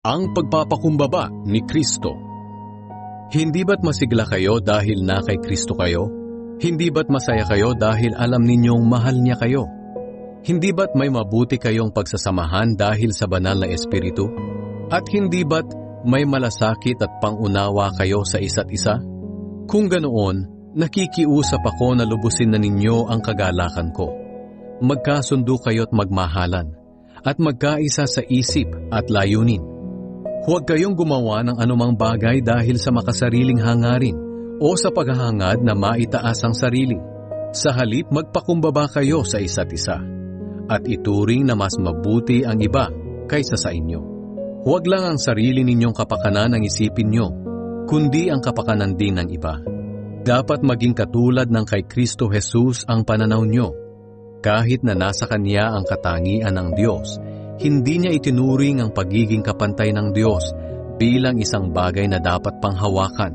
Ang pagpapakumbaba ni Kristo. Hindi ba't masigla kayo dahil na kay Kristo kayo? Hindi ba't masaya kayo dahil alam ninyong mahal niya kayo? Hindi ba't may mabuti kayong pagsasamahan dahil sa banal na Espiritu? At hindi ba't may malasakit at pangunawa kayo sa isa't isa? Kung ganoon, nakikiusap ako na lubusin na ninyo ang kagalakan ko. Magkasundo kayo't magmahalan, at magkaisa sa isip at layunin. Huwag kayong gumawa ng anumang bagay dahil sa makasariling hangarin o sa paghahangad na maitaas ang sarili. Sa halip, magpakumbaba kayo sa isa't isa, at ituring na mas mabuti ang iba kaysa sa inyo. Huwag lang ang sarili ninyong kapakanan ang isipin nyo, kundi ang kapakanan din ng iba. Dapat maging katulad ng kay Kristo Jesus ang pananaw nyo. Kahit na nasa Kanya ang katangian ng Diyos, hindi niya itinuring ang pagiging kapantay ng Diyos bilang isang bagay na dapat panghawakan.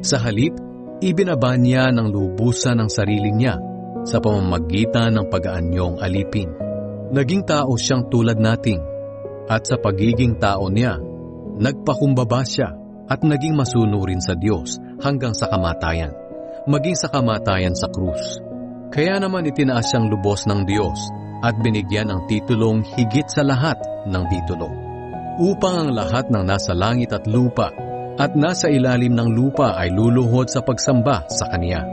Sa halip, ibinaba niya ng lubusan ang sarili niya sa pamamagitan ng pag-aanyong alipin. Naging tao siyang tulad nating, at sa pagiging tao niya, nagpakumbaba siya at naging masunurin sa Diyos hanggang sa kamatayan, maging sa kamatayan sa krus. Kaya naman itinaas siyang lubos ng Diyos at binigyan ng titulong higit sa lahat ng titulo, upang ang lahat ng nasa langit at lupa at nasa ilalim ng lupa ay luluhod sa pagsamba sa Kanya,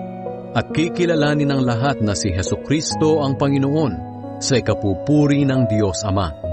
at kikilalanin ng lahat na si Hesukristo ang Panginoon sa ikapupuri ng Diyos Ama.